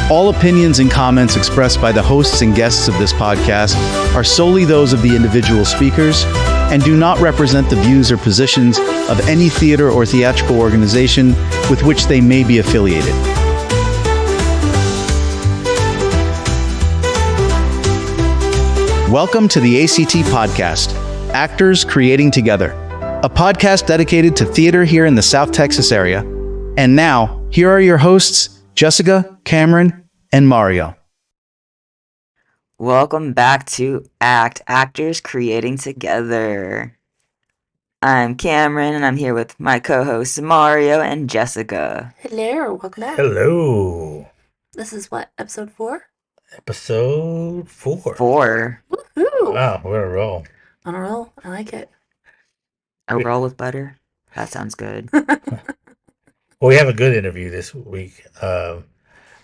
All opinions and comments expressed by the hosts and guests of this podcast are solely those of the individual speakers and do not represent the views or positions of any theater or theatrical organization with which they may be affiliated. Welcome to the ACT Podcast, Actors Creating Together, a podcast dedicated to theater here in the South Texas area. And now, here are your hosts, Jessica, Cameron, and Mario. Welcome back to Actors Creating Together. I'm Cameron, and I'm here with my co-hosts Mario and Jessica. Hello, welcome back. Hello. This is what, episode 4? Episode 4. 4. Woohoo! Wow, we're on a roll. On a roll, I like it. A roll with butter? That sounds good. Well, we have a good interview this week.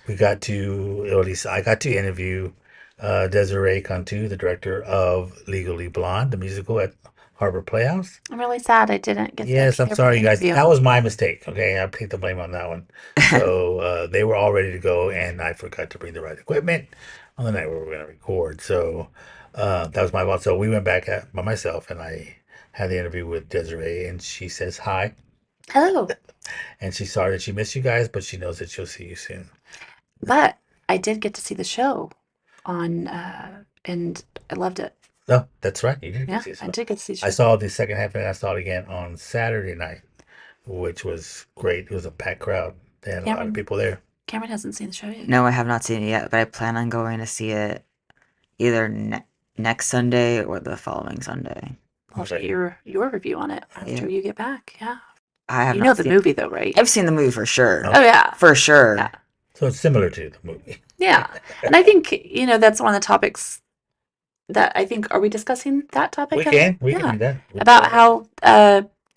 We got to, or at least I got to interview Desiree Cantu, the director of Legally Blonde, the musical at Harbor Playhouse. I'm really sad I didn't get Yes, to I'm hear sorry, the guys. interview. That was my mistake. Okay, I take the blame on that one. So they were all ready to go, and I forgot to bring the right equipment on the night where we were going to record. So that was my fault. So we went back by myself, and I had the interview with Desiree, and she says hi. Hello. And she's sorry that she missed you guys, but she knows that she'll see you soon. But I did get to see the show on, and I loved it. No, that's right. You did Yeah, see it. I did get to see the show. I saw the second half, and I saw it again on Saturday night, which was great. It was a packed crowd. They had a lot of people there. Cameron hasn't seen the show yet. No, I have not seen it yet, but I plan on going to see it either next Sunday or the following Sunday. I'll get your review on it after you get back. Yeah. I have You not know the seen movie, though, right? I've seen the movie for sure. Oh, yeah. For sure. Yeah. So it's similar to the movie. Yeah. And I think, that's one of the topics that I think, are we discussing that topic? We can do that. About how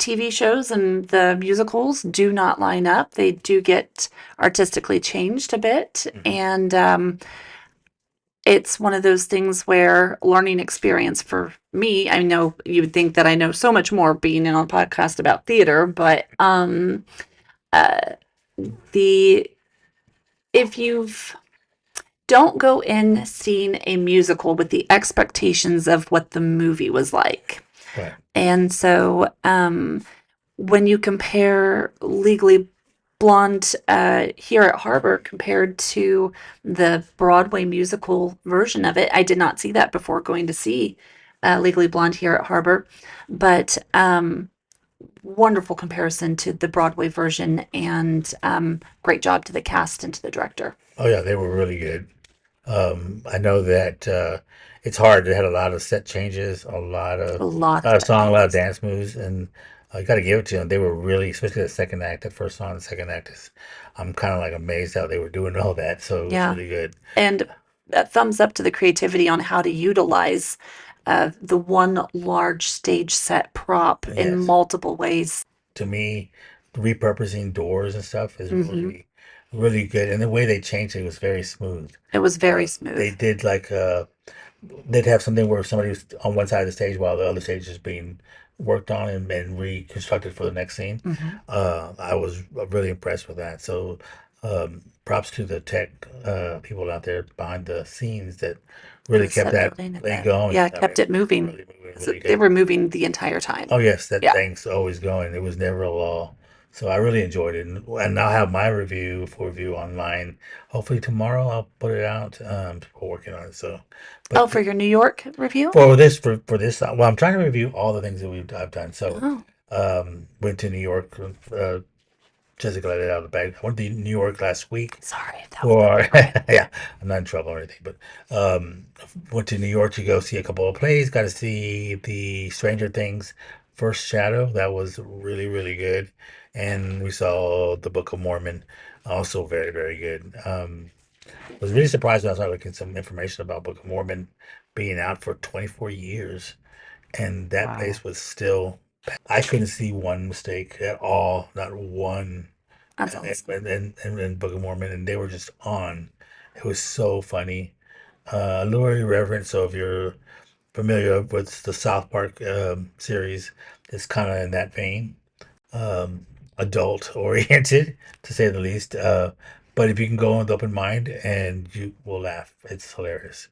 TV shows and the musicals do not line up. They do get artistically changed a bit. Mhm. And it's one of those things where learning experience for me, I know you would think that I know so much more being in on a podcast about theater, but if you've don't go in seeing a musical with the expectations of what the movie was like. Right. And so when you compare Legally Blonde here at Harbor compared to the Broadway musical version of it, I did not see that before going to see Legally Blonde here at Harbor, but wonderful comparison to the Broadway version, and great job to the cast and to the director. Oh, yeah, they were really good. I know that it's hard. They had a lot of set changes, a lot of song, a lot of dance moves, and you got to give it to them. They were really, especially the second act, that first song, the second act is, I'm kind of like amazed how they were doing all that. So it was really good. And thumbs up to the creativity on how to utilize the one large stage set prop in multiple ways. To me, repurposing doors and stuff is really, really good. And the way they changed it was very smooth. It was very smooth. They did like they'd have something where somebody was on one side of the stage while the other stage is being worked on and reconstructed for the next scene. I was really impressed with that. So props to the tech people out there behind the scenes that really kept that thing going. Yeah, kept it moving. They were moving the entire time. Oh, yes, that thing's always going. It was never a lull. So I really enjoyed it. And I'll have my review online. Hopefully tomorrow I'll put it out. We're working on it. So, for your New York review? For this, well, I'm trying to review all the things that I've done. So, went to New York. Jessica let it out of the bag. I went to New York last week. Sorry. Yeah, I'm not in trouble or anything. But went to New York to go see a couple of plays. Got to see the Stranger Things First Shadow. That was really, really good. And we saw the Book of Mormon, also very, very good. Was really surprised when I started looking some information about Book of Mormon being out for 24 years, and that place was still. I couldn't see one mistake at all, not one. That's awesome. And Book of Mormon, and they were just on. It was so funny, a little irreverent. So if you're familiar with the South Park series, it's kind of in that vein. Adult oriented, to say the least. But if you can go with open mind, and you will laugh, it's hilarious.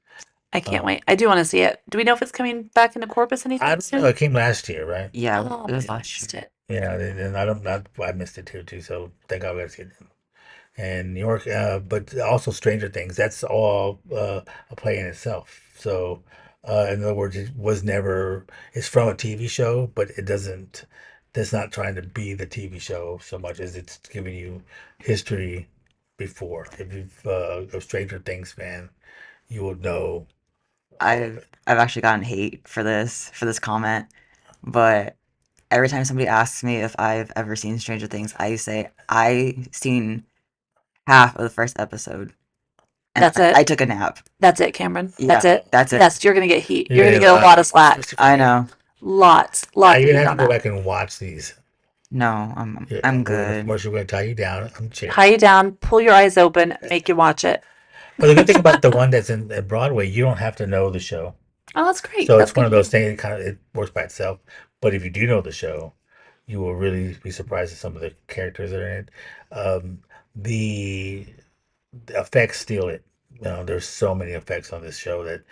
I can't wait. I do want to see it. Do we know if it's coming back into Corpus I anytime don't know. soon? It came last year, right? Yeah, Oh, it was maybe I last missed year. it. Yeah, and I missed it too. So thank God we got to see it. And New York, but also Stranger Things. That's all a play in itself. So, in other words, it was never. It's from a TV show, but it doesn't. That's not trying to be the TV show so much as it's giving you history before. If you've a Stranger Things fan, you will know all of it. I've actually gotten hate for this comment, but every time somebody asks me if I've ever seen Stranger Things, I say I seen half of the first episode, and That's it. I took a nap. That's it, Cameron. Yeah, That's it. that's it. Yes, you're gonna get heat. You're You're gonna gonna get a lot of slack. especially from I me. know. Lots Now of you're gonna heat have on to go that. back and watch these. No, Yeah, I'm we're gonna, good. we're gonna tie you down on the chair. Tie you down, pull your eyes open, make you watch it. But the good thing about the one that's in at Broadway, you don't have to know the show. Oh, that's great. So That's it's one good of to those know. things that kind of it works by itself. But if you do know the show, you will really be surprised at some of the characters that are in it. The effects steal it. There's so many effects on this show that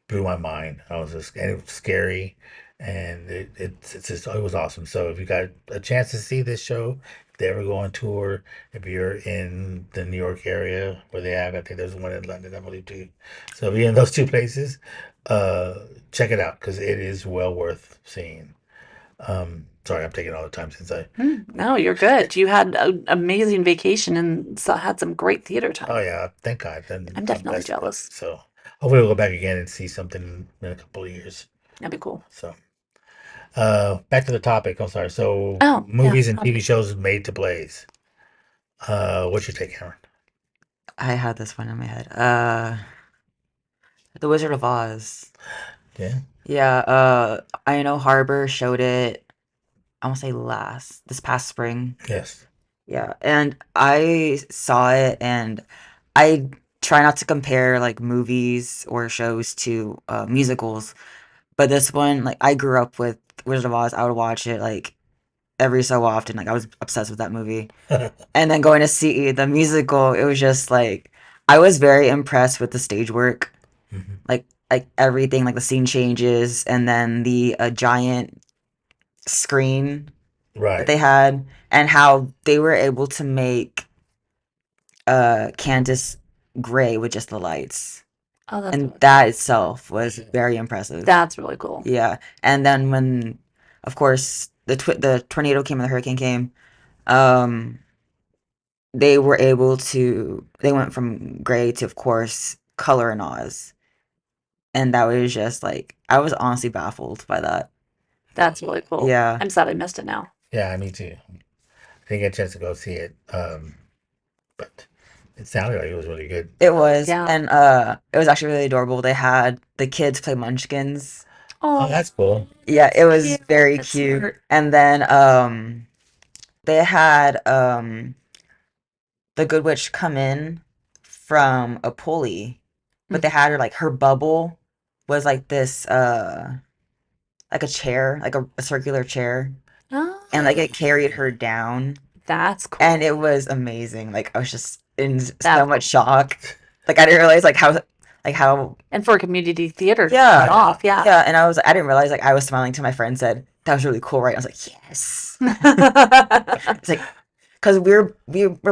blew my mind. I was just and it was scary, and it's just it was awesome. So if you got a chance to see this show, if they ever go on tour, if you're in the New York area where they have, I think there's one in London, I believe too. So if you're in those two places, uh, check it out because it is well worth seeing. Sorry, I'm taking all the time since I. No, you're good. You had an amazing vacation and had some great theater Oh time. yeah, thank God. Then I'm I'm definitely blessed with it. jealous. So hopefully we'll go back again and see something in a couple of years. That'd be cool. So back to the topic. I'm sorry. So Oh, yeah. movies and TV shows made to plays. What's your take, Cameron? I had this one in my head. The Wizard of Oz. Yeah. Yeah, I know Harbor showed it, I want to say this past spring. Yes. Yeah, and I saw it, and I try not to compare like movies or shows to musicals, but this one, like I grew up with Wizard of Oz. I would watch it like every so often. Like I was obsessed with that movie. And then going to see the musical, it was just like I was very impressed with the stage work. Mhm. Like everything, like the scene changes, and then the giant screen that Right. they had, and how they were able to make Candace gray with just the lights, Oh, that's and really, that itself was very impressive. that's really cool. Yeah, and then when, of course, the tornado came and the hurricane came, um, they went from gray to, of course, color in Oz, and that was just like I was honestly baffled by that. That's really cool. Yeah, I'm sad I missed it now. Yeah, me too. I didn't get a chance to go see it, but it sounded like it was really good. it was, Yeah. and it was actually really adorable. They had the kids play Munchkins. Oh, that's cool. Yeah, it was cute. very That's cute. smart. And then they had the Good Witch come in from a pulley, but they had her like her bubble was like this like a chair, like a circular chair, Oh, and like it carried her down, that's cool. and it was amazing. Like I was just in so That's much shock. Like I didn't realize like how And for a community theater to yeah, start off, yeah. yeah, and I didn't realize, like I was smiling to my friend, said that was really cool, right? I was like, yes. It's like because we're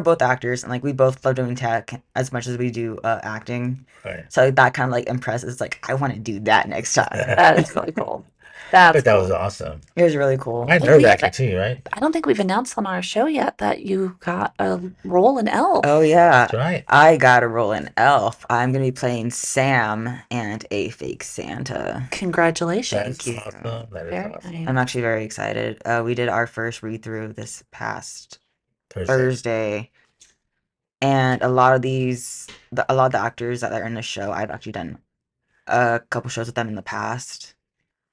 both actors, and like we both love doing tech as much as we do acting. Right. So that kind of like impresses. Like I want to do that next time. That is really cool. But That's that cool. was awesome. It was really cool. I Hey, nerve we acting haven't- too, right? I don't think we've announced on our show yet that you got a role in Elf. Oh yeah, That's right. I got a role in Elf. I'm gonna be playing Sam and a fake Santa. Congratulations. That's you. awesome. That is Very awesome. nice. I'm actually very excited. We did our first read through this past Thursday. Thursday, and a lot of the actors that are in the show, I've actually done a couple shows with them in the past.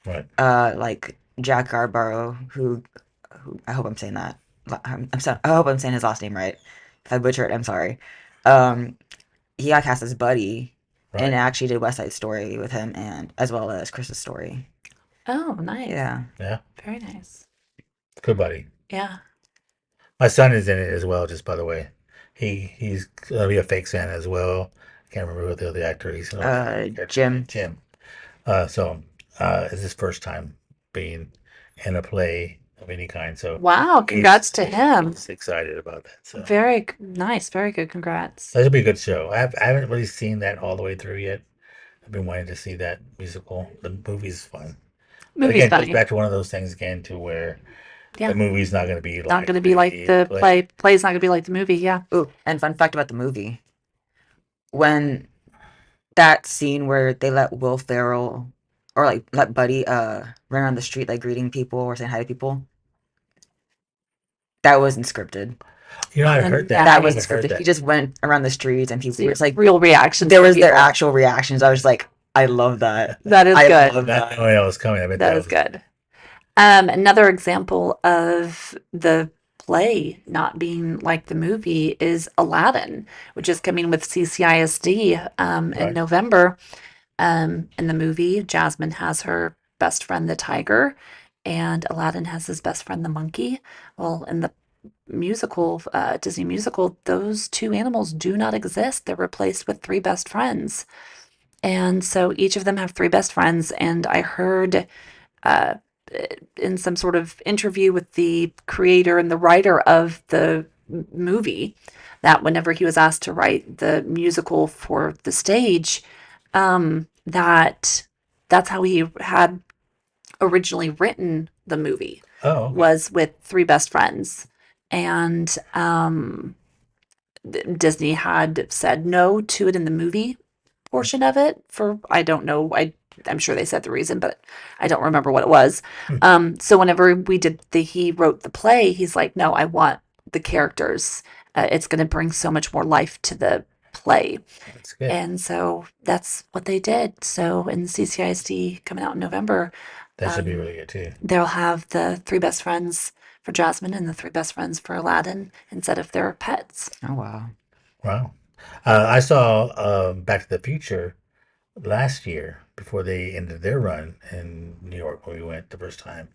Right. Like Jack Garborough, who I hope I'm saying that. I hope I'm saying his last name right. If I butcher it, I'm sorry. He got cast as Buddy, and Right. actually did West Side Story with him, and as well as Chris's Story. Oh, nice. Yeah. Yeah. Very nice. Good buddy. Yeah. My son is in it as well, just by the way. he's gonna be a fake Santa as well. Can't remember what the other actor. He's gonna Jim. Jim. So it's his first time being in a play of any kind. So Wow, congrats to him. he's excited about that. So Very nice, very good. Congrats. that'll be a good show. I haven't really seen that all the way through yet. I've been wanting to see that musical. The movie's fun. But Movie's again, it goes funny. back to one of those things again to where Yeah. the movie's not going to be Not like going to be like the play. Play's not going to be like the movie. Yeah. Ooh, and fun fact about the movie. When that scene where they let Will Ferrell or like let Buddy run around the street like greeting people or saying hi to people, that wasn't scripted. You know, I heard that. Yeah, That I wasn't haven't heard scripted. that. He just went around the streets and people See, was like real reactions. there from was their people. actual reactions. I was like, I love that. That is I good. love Not that. knowing I was coming. I bet That that is was good. Another example of the play not being like the movie is Aladdin, which is coming with CCISD in Right. November. In the movie, Jasmine has her best friend, the tiger, and Aladdin has his best friend, the monkey. Well, in the musical, Disney musical, those two animals do not exist. They're replaced with three best friends. And so each of them have three best friends. And I heard uh, in some sort of interview with the creator and the writer of the movie that whenever he was asked to write the musical for the stage, that's how he had originally written the movie Oh, okay. was with three best friends. And Disney had said no to it in the movie portion of it for I don't know. I'm sure they said the reason, but I don't remember what it was. So whenever he wrote the play, he's like, no, I want the characters. It's going to bring so much more life to the play. That's good. And so that's what they did. So in CCISD coming out in November, That should be really good too. they'll have the three best friends for Jasmine and the three best friends for Aladdin instead of their pets. Oh wow. Wow. I saw Back to the Future last year before they ended their run in New York when we went the first time,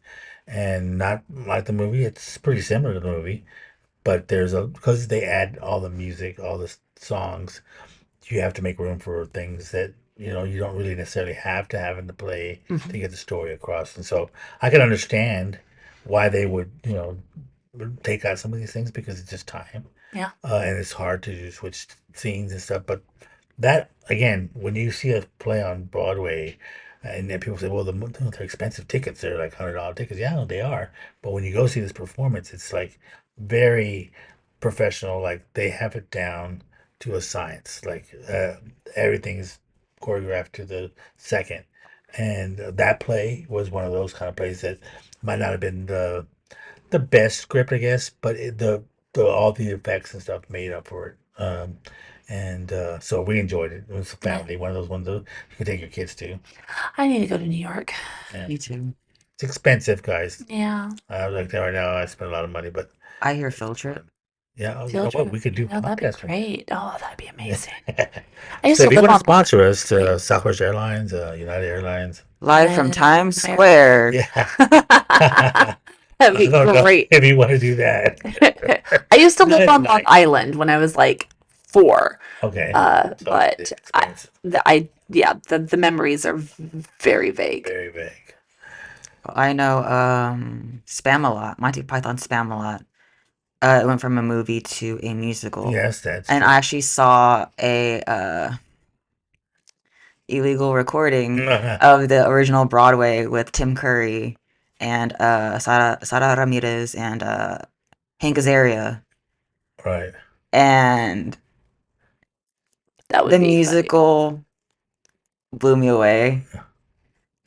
and not like the movie. It's pretty similar to the movie, but because they add all the music, all the songs, you have to make room for things that you don't really necessarily have to have in the play to get the story across. And so I can understand why they would take out some of these things because it's just time. Yeah. And it's hard to switch scenes and stuff. But that again, when you see a play on Broadway, and then people say, "Well, they're expensive tickets. They're like $100 tickets." Yeah, they are. But when you go see this performance, it's like very professional. Like they have it down to a science. Like everything's choreographed to the second. And that play was one of those kind of plays that might not have been the best script, I guess, but the all the effects and stuff made up for it. And so we enjoyed it. It was a family, one of those ones that you can take your kids to. I need to go to New York. Me too. It's expensive, guys. Yeah. Like that right now, I spend a lot of money, but I hear field trip. yeah, you know Field what? trip. We could do No, that'd be podcasts. great. Oh, that'd be amazing. I used So to if you live want to on sponsor us, Southwest Airlines, United Airlines, Live from United Times America. Square. yeah. That'd be No, no, great. if you want to do that. I used to live That's on Long nice. Island when I was like 4. Okay. So But it's expensive. the memories are very vague. Very vague. I know Spam-A-Lot. Monty Python Spam-A-Lot. It went from a movie to a musical. Yes, that's And true. I actually saw a illegal recording of the original Broadway with Tim Curry and Sara Ramirez and Hank Azaria. Right. And That would the be funny. musical blew me away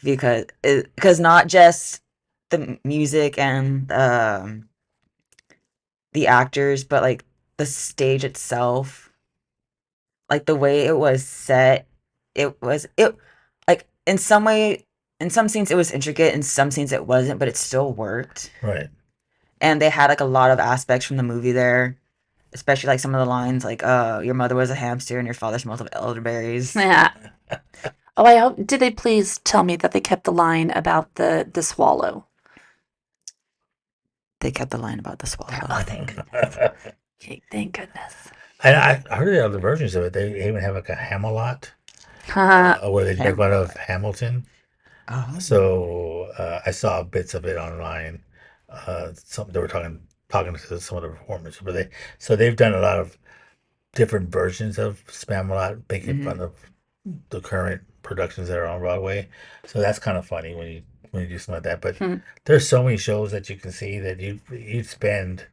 because not just the music and the actors, but like the stage itself, like the way it was set, it like in some scenes it was intricate, in some scenes it wasn't, but it still worked. Right. And they had like a lot of aspects from the movie there, especially like some of the lines like your mother was a hamster and your father smells of elderberries. Yeah. Oh, I hope. Did they please tell me that they kept the line about the swallow? They kept the line about the swallow. Oh, thank goodness. Okay, thank goodness. I heard the other versions of it. They even have like a Hamelot, where they make fun of Hamlet. Hamilton. Oh. So I saw bits of it online. Some they were talking to some of the performers, but they've done a lot of different versions of Spamalot, making Hmm. fun of the current productions that are on Broadway. So that's kind of funny when you do something like that. But Hmm. there's so many shows that you can see that you'd spend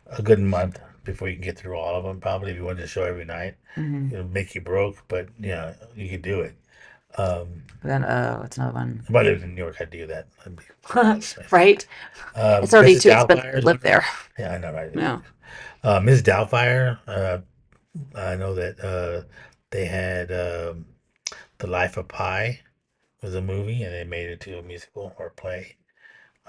a good month before you can get through all of them. Probably if you wanted to show every night, Hmm. it'll make you broke. But you could do it. Then what's another one? If I lived in New York, I'd do that. That'd be nice. Right? It's already Mrs. too expensive Doubtfire to is live one of them. there. Yeah, I know, right? Yeah. Mrs. Doubtfire. I know that they had The Life of Pi was a movie, and they made it to a musical or play.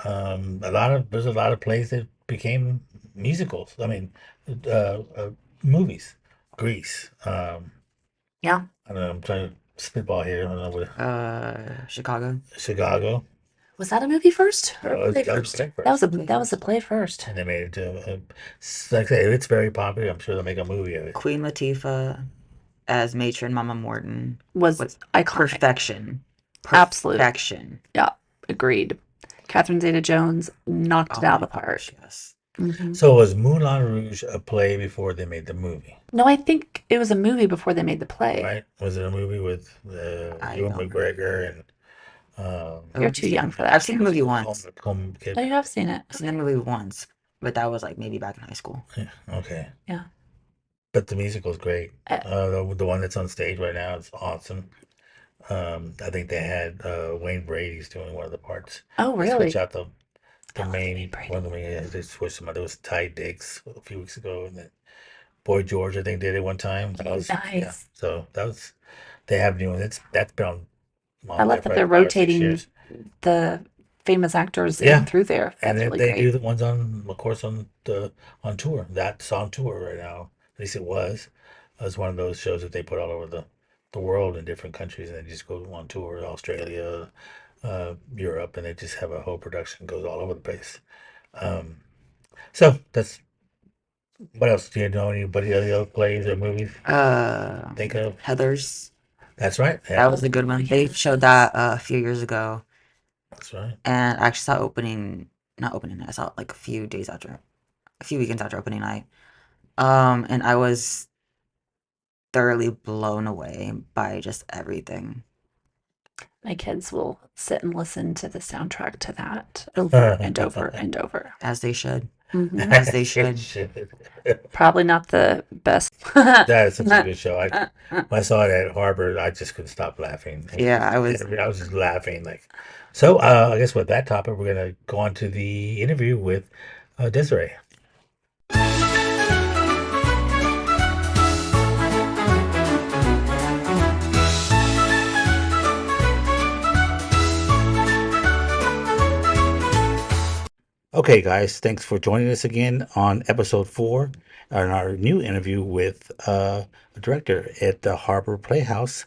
There's a lot of plays that became musicals. I mean, movies. Grease. Yeah. I don't know. I'm trying to spitball here. I don't know what Chicago. Chicago. Was that a movie first or a play That was first? play That was first, a play first. and they made it to. Like I say, if it's very popular, I'm sure they'll make a movie of it. Queen Latifah as matron Mama Morton Was was iconic. perfection. Absolute. Perfection. Yeah. Agreed. Catherine Zeta-Jones knocked Oh it out my of the park. gosh, yes. Hmm. So was Moulin Rouge a play before they made the movie? No, I think it was a movie before they made the play. Right? Was it a movie with I Ewan don't. McGregor and You're too young for that. I've seen the movie home, once. home kid? Oh, you have seen it. I've seen the movie once, but that was like maybe back in high school. Yeah, okay. Yeah. But the musical's great. Uh, The one that's on stage right now is awesome. I think they had Wayne Brady's doing one of the parts. Oh, They really? switch out the I love Wayne main Brady. one of the main. They switched them out. There was Ty Diggs a few weeks ago, and then Boy George I think did it one time. That was yeah. Nice. So they have new ones. That's been I on there love for that like they're 5 or 6 rotating years. the famous actors in Yeah, through there. and That's really they do great. the ones of course, on tour. That's on tour right now. At least it was. It was one of those shows that they put all over the world in different countries, and they just go on tour, Australia, Europe, and they just have a whole production goes all over the place. Um, so that's what else do you know? Anybody other plays or movies think of? Heather's. That's right. That Yeah, was a good one. They showed that a few years ago, that's right. and I actually saw not opening night. I saw it like a few weekends after opening night. And I was thoroughly blown away by just everything. My kids will sit and listen to the soundtrack to that over and over and over. As they should. Hmm. As they should. Probably not the best. That is such a good show. When I saw it at Harvard, I just couldn't stop laughing. Yeah, I was. I was just laughing. So I guess with that topic, we're gonna go on to the interview with Desiree. Okay, guys, thanks for joining us again on episode 4 and our new interview with a director at the Harbor Playhouse.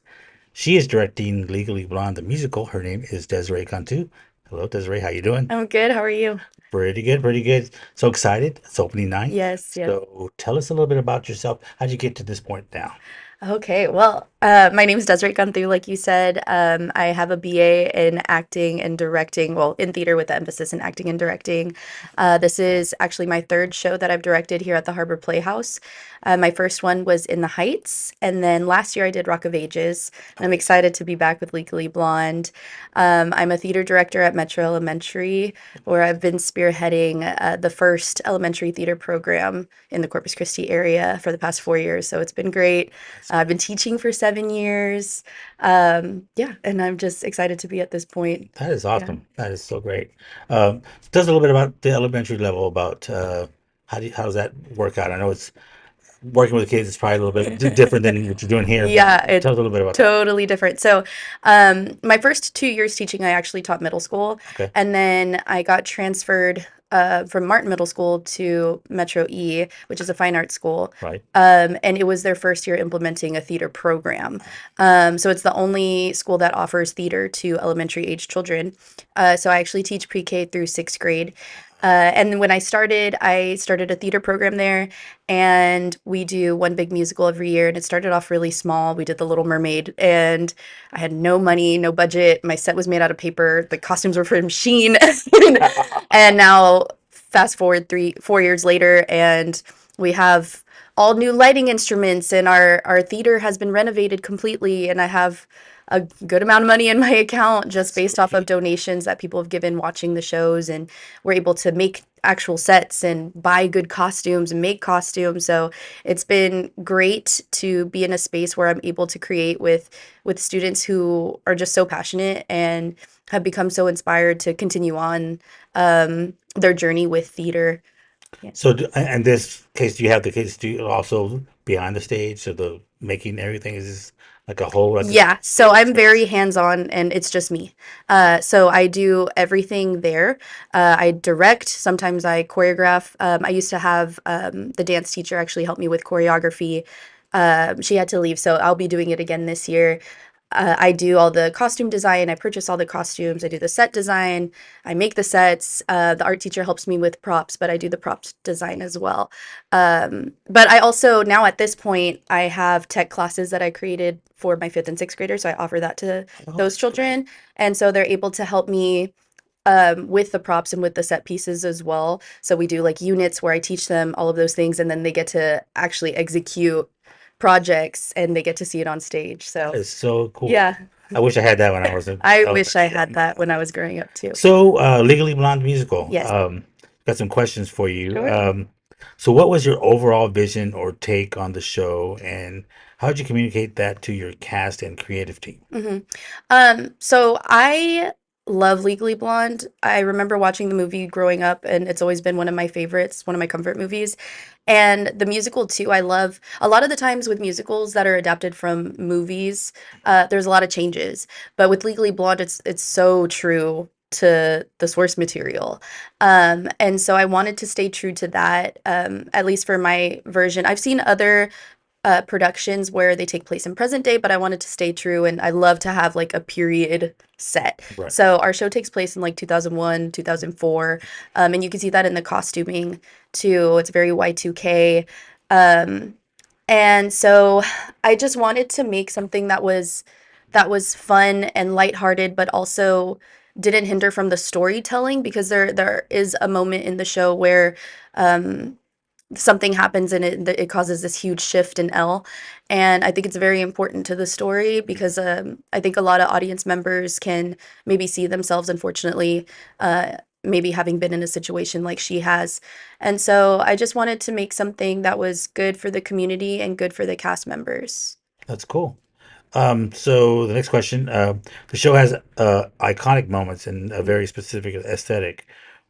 She is directing Legally Blonde, the musical. Her name is Desiree Cantu. Hello, Desiree. How you doing? I'm good. How are you? Pretty good, pretty good. So excited. It's opening night. Yes, yes. So tell us a little bit about yourself. How'd you get to this point now? Okay, well, my name is Desiree Cantu, like you said. I have a BA in acting and directing, well, in theater with the emphasis in acting and directing. This is actually my third show that I've directed here at the Harbor Playhouse. My first one was In the Heights, and then last year I did Rock of Ages, and I'm excited to be back with Legally Blonde. I'm a theater director at Metro Elementary, where I've been spearheading the first elementary theater program in the Corpus Christi area for the past 4 years, so it's been great. I've been teaching for 7 years. Yeah, and I'm just excited to be at this point. That is Yeah. awesome. That is so great. Tell us a little bit about the elementary level, about how does that work out? I know it's working with kids is probably a little bit different than what you're doing here, but Yeah, it's tell us a little bit about that. totally different. So, my first 2 years teaching, I actually taught middle school, Okay. and then I got transferred from Martin Middle School to Metro E, which is a fine arts school. Right. And it was their first year implementing a theater program. So it's the only school that offers theater to elementary age children. So I actually teach pre-K through 6th grade. And when I started a theater program there, and we do one big musical every year. And it started off really small. We did The Little Mermaid, and I had no money, no budget. My set was made out of paper. The costumes were from Sheen. And now, fast forward 4 years later, and we have all new lighting instruments, and our theater has been renovated completely. And I have a good amount of money in my account just based off of donations that people have given watching the shows, and we're able to make actual sets and buy good costumes and make costumes. So it's been great to be in a space where I'm able to create with students who are just so passionate and have become so inspired to continue on their journey with theater. Yeah. So, in this case, do you have the kids do also behind the stage, so the making everything is this like a whole? That's Yeah, so I'm very hands-on and it's just me. So I do everything there. I direct, sometimes I choreograph. I used to have the dance teacher actually help me with choreography. She had to leave, so I'll be doing it again this year. I do all the costume design. I purchase all the costumes. I do the set design. I make the sets. The art teacher helps me with props, but I do the props design as well. But I also, now at this point, I have tech classes that I created for my fifth and sixth graders. So I offer that to oh, those that's great. children. And so they're able to help me with the props and with the set pieces as well. So we do like units where I teach them all of those things, and then they get to actually execute projects and they get to see it on stage. That So is so cool. yeah, I wish I had that when I was a I I was wish I a had kid. that when I was growing up too. So, Legally Blonde musical. Yes. Got some questions for you. Sure. So what was your overall vision or take on the show, and how did you communicate that to your cast and creative team? So I love Legally Blonde. I remember watching the movie growing up, and it's always been one of my favorites, one of my comfort movies. And the musical too, I love. A lot of the times with musicals that are adapted from movies, there's a lot of changes. But with Legally Blonde, it's so true to the source material. And so I wanted to stay true to that, at least for my version. I've seen other productions where they take place in present day, but I wanted to stay true, and I love to have like a period set. Right. So our show takes place in like 2001, 2004, and you can see that in the costuming too. It's very Y2K. Um, and so I just wanted to make something that was fun and lighthearted, but also didn't hinder from the storytelling, because there is a moment in the show where um something happens and it causes this huge shift in L. And I think it's very important to the story, because I think a lot of audience members can maybe see themselves, unfortunately, maybe having been in a situation like she has. And so I just wanted to make something that was good for the community and good for the cast members. That's cool. So the next question, the show has iconic moments and a very specific aesthetic.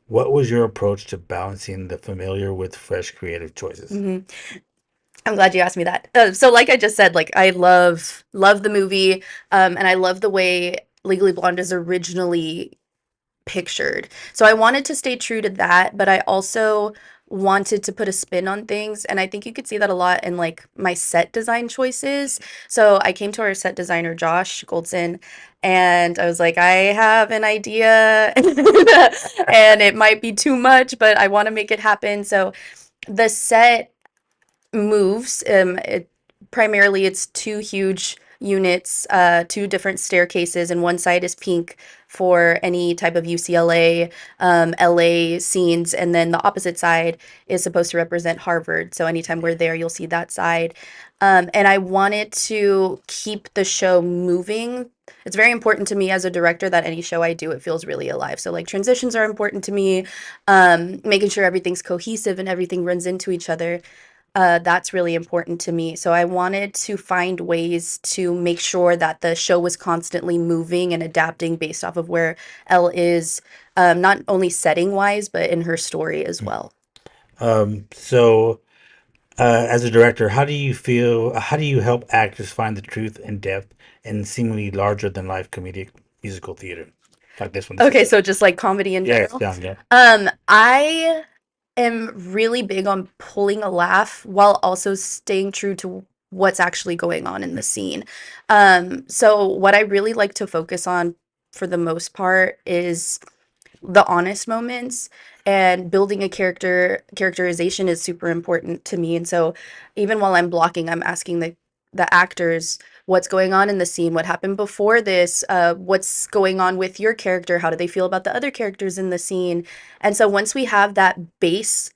What was your approach to balancing the familiar with fresh creative choices? hmm I'm glad you asked me that. So, like I just said, like I love the movie, and I love the way Legally Blonde is originally pictured. So I wanted to stay true to that, but I also wanted to put a spin on things. And I think you could see that a lot in like my set design choices. So I came to our set designer, Josh Goldson, and I was like, I have an idea and it might be too much, but I want to make it happen. So the set moves. Primarily, it's two huge units, two different staircases, and one side is pink for any type of UCLA, LA scenes, and then the opposite side is supposed to represent Harvard. So anytime we're there, you'll see that side. And I wanted to keep the show moving. It's very important to me as a director that any show I do, it feels really alive. So like transitions are important to me, making sure everything's cohesive and everything runs into each other. That's really important to me. So I wanted to find ways to make sure that the show was constantly moving and adapting based off of where Elle is, not only setting wise, but in her story as well. So, as a director, how do you feel? How do you help actors find the truth and depth in seemingly larger than life comedic musical theater, like this one? This Okay, is so just like comedy in yes, general. yeah. I am really big on pulling a laugh while also staying true to what's actually going on in the scene. So what I really like to focus on for the most part is the honest moments, and building a characterization is super important to me. And so even while I'm blocking, I'm asking the actors what's going on in the scene, what happened before this, what's going on with your character, how do they feel about the other characters in the scene. And so once we have that base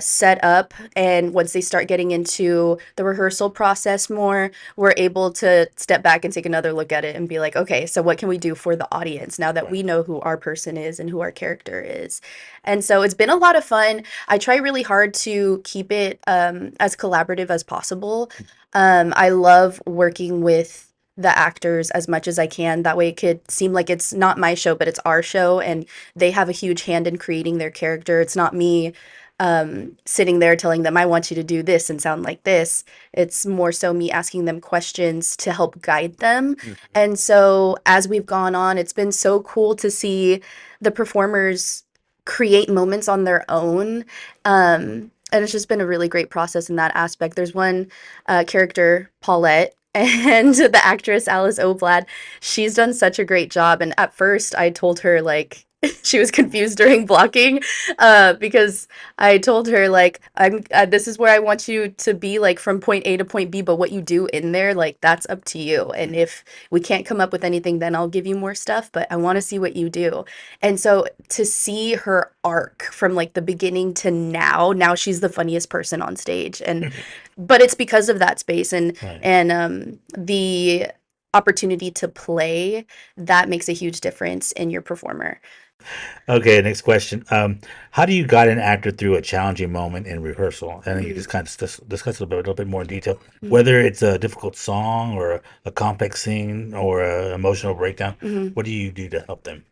set up, and once they start getting into the rehearsal process more, we're able to step back and take another look at it and be like, okay, so what can we do for the audience now that Right. we know who our person is and who our character is? And so it's been a lot of fun. I try really hard to keep it as collaborative as possible. I love working with the actors as much as I can. That way it could seem like it's not my show, but it's our show, and they have a huge hand in creating their character. It's not me sitting there telling them, I want you to do this and sound like this. It's more so me asking them questions to help guide them. And so as we've gone on, it's been so cool to see the performers create moments on their own. And it's just been a really great process in that aspect. There's one character, Paulette, and the actress Alice Oblad. She's done such a great job. And at first, I told her, like, she was confused during blocking because I told her, like, I'm this is where I want you to be, like, from point A to point B, but what you do in there, like, that's up to you. And if we can't come up with anything, then I'll give you more stuff, but I want to see what you do. And so to see her arc from like the beginning to now she's the funniest person on stage. And but it's because of that space Right. and the opportunity to play that makes a huge difference in your performer. Okay, next question. How do you guide an actor through a challenging moment in rehearsal? And you Mhm. just kind of discuss it a little bit more in detail. Mhm. Whether it's a difficult song or a complex scene or an emotional breakdown, Mhm. what do you do to help them?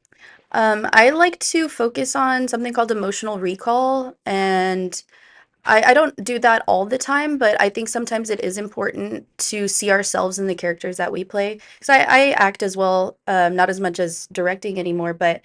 I like to focus on something called emotional recall, and I don't do that all the time, but I think sometimes it is important to see ourselves in the characters that we play. Because I act as well, not as much as directing anymore, but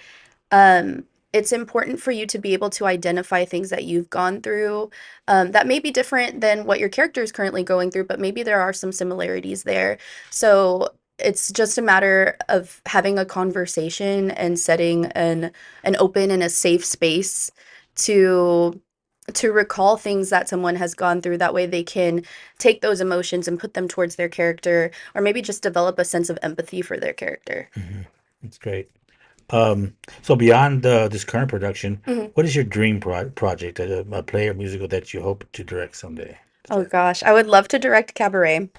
um, it's important for you to be able to identify things that you've gone through that may be different than what your character is currently going through, but maybe there are some similarities there. So it's just a matter of having a conversation and setting an open and a safe space to recall things that someone has gone through. That way they can take those emotions and put them towards their character, or maybe just develop a sense of empathy for their character. Hmm. That's great. So beyond this current production, Mhm. what is your dream project, a play or musical that you hope to direct someday? Oh gosh, I would love to direct Cabaret.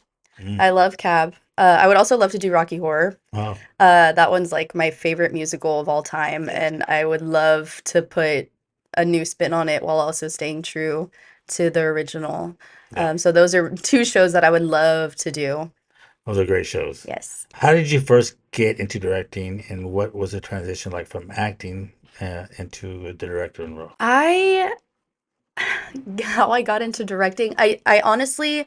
Mm. I love Cab. I would also love to do Rocky Horror. Oh, That one's like my favorite musical of all time, and I would love to put a new spin on it while also staying true to the original. yeah. So those are two shows that I would love to do. Those are great shows. Yes. How did you first get into directing, and what was the transition like from acting into the director role? I how I got into directing. I honestly,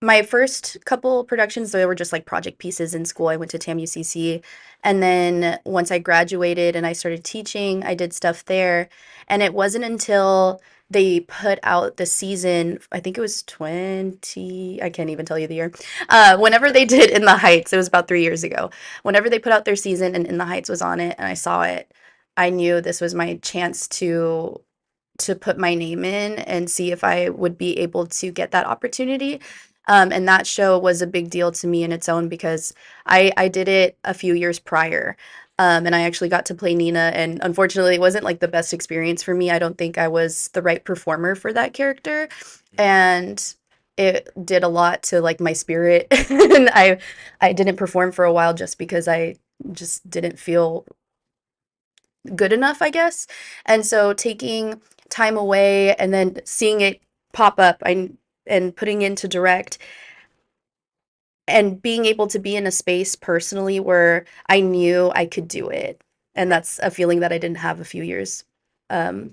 my first couple productions, they were just like project pieces in school. I went to TAM-UCC, and then once I graduated and I started teaching, I did stuff there. And it wasn't until they put out the season, I think it was 20, I can't even tell you the year. Whenever they did In the Heights, it was about 3 years ago. Whenever they put out their season and In the Heights was on it and I saw it, I knew this was my chance to put my name in and see if I would be able to get that opportunity. And that show was a big deal to me in its own because I did it a few years prior. And I actually got to play Nina, and unfortunately, it wasn't like the best experience for me. I don't think I was the right performer for that character, and it did a lot to like my spirit. And I didn't perform for a while just because I just didn't feel good enough, I guess. And so taking time away and then seeing it pop up and putting into direct and being able to be in a space personally where I knew I could do it. And that's a feeling that I didn't have a few years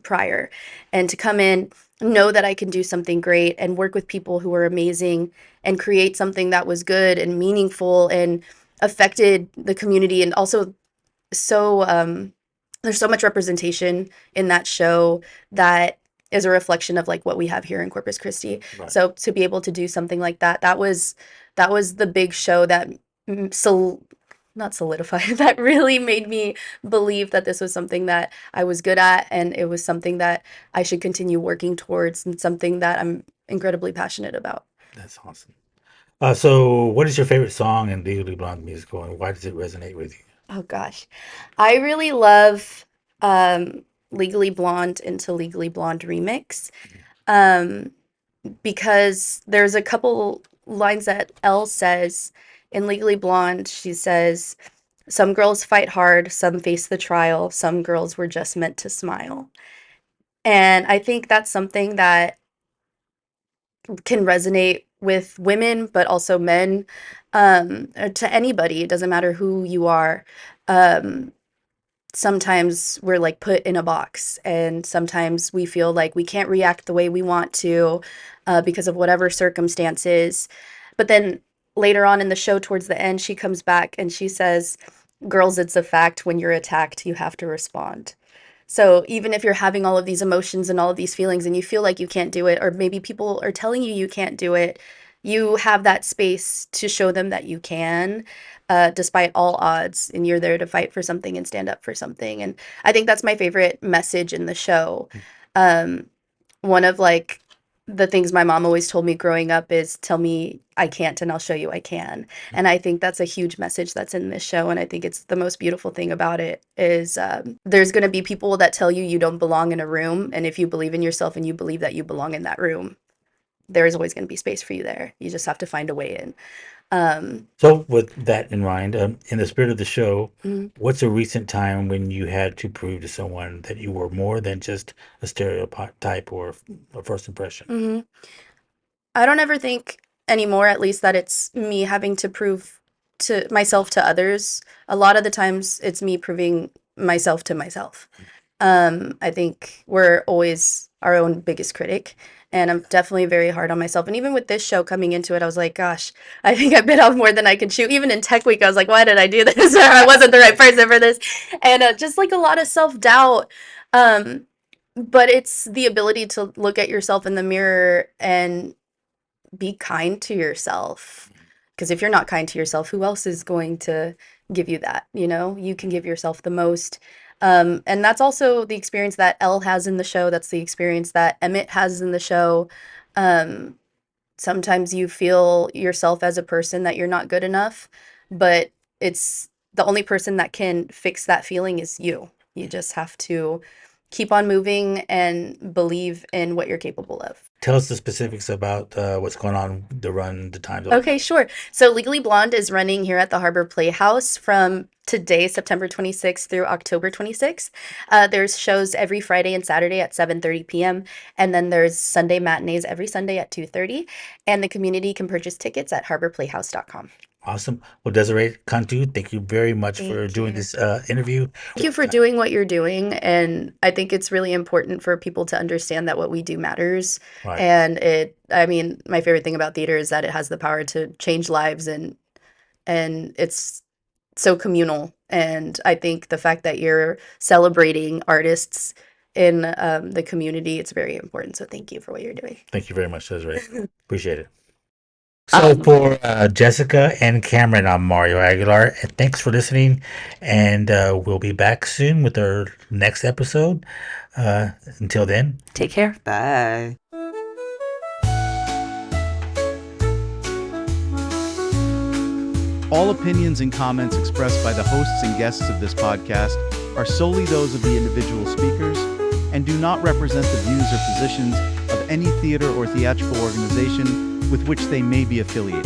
prior. And to come in, know that I can do something great and work with people who were amazing and create something that was good and meaningful and affected the community, and also so there's so much representation in that show that is a reflection of like what we have here in Corpus Christi. Right. So to be able to do something like that, that was the big show that not solidify, that really made me believe that this was something that I was good at, and it was something that I should continue working towards, and something that I'm incredibly passionate about. That's awesome. So, what is your favorite song in Legally Blonde musical, and why does it resonate with you? Oh gosh. I really love Legally Blonde into Legally Blonde remix. Um, because there's a couple lines that Elle says in Legally Blonde. She says, "Some girls fight hard, some face the trial, some girls were just meant to smile." And I think that's something that can resonate with women, but also men, to anybody. It doesn't matter who you are. Um, Sometimes we're like put in a box, and sometimes we feel like we can't react the way we want to because of whatever circumstances. But then later on in the show, towards the end, she comes back and she says, "Girls, it's a fact. When you're attacked, you have to respond." So even if you're having all of these emotions and all of these feelings and you feel like you can't do it, or maybe people are telling you you can't do it, you have that space to show them that you can, despite all odds, and you're there to fight for something and stand up for something. And I think that's my favorite message in the show. Um, One of like the things my mom always told me growing up is, "Tell me I can't and I'll show you I can." And I think that's a huge message that's in this show, and I think it's the most beautiful thing about it is there's going to be people that tell you you don't belong in a room, and if you believe in yourself and you believe that you belong in that room, there is always going to be space for you there. You just have to find a way in. So, with that in mind, in the spirit of the show, Mhm. what's a recent time when you had to prove to someone that you were more than just a stereotype or a first impression? Mhm. I don't ever think anymore, at least, that it's me having to prove to myself to others. A lot of the times it's me proving myself to myself. I think we're always our own biggest critic, and I'm definitely very hard on myself. And even with this show coming into it, I was like, gosh, I think I bit off more than I could chew. Even in Tech Week, I was like, why did I do this? Or I wasn't the right person for this. And just like a lot of self-doubt. Um, but it's the ability to look at yourself in the mirror and be kind to yourself. Because if you're not kind to yourself, who else is going to give you that? You know, you can give yourself the most. And that's also the experience that Elle has in the show. That's the experience that Emmett has in the show. Um, Sometimes you feel yourself as a person that you're not good enough, but it's the only person that can fix that feeling is you. You just have to keep on moving and believe in what you're capable of. Tell us the specifics about what's going on, the run, the times, all that. Okay, sure. So Legally Blonde is running here at the Harbor Playhouse from today, September 26th through October 26th. There's shows every Friday and Saturday at 7:30 p.m. And then there's Sunday matinees every Sunday at 2:30. And the community can purchase tickets at harborplayhouse.com. Awesome. Well, Desiree Cantu, thank you very much for Thank doing you. this interview. Thank you for doing what you're doing. And I think it's really important for people to understand that what we do matters. Right. And I mean, my favorite thing about theater is that it has the power to change lives, and it's so communal. And I think the fact that you're celebrating artists in the community, it's very important. So thank you for what you're doing. Thank you very much, Desiree. Appreciate it. So for Jessica and Cameron, I'm Mario Aguilar, and thanks for listening. And we'll be back soon with our next episode. Until then, Take care. Bye. All opinions and comments expressed by the hosts and guests of this podcast are solely those of the individual speakers and do not represent the views or positions of any theater or theatrical organization with which they may be affiliated.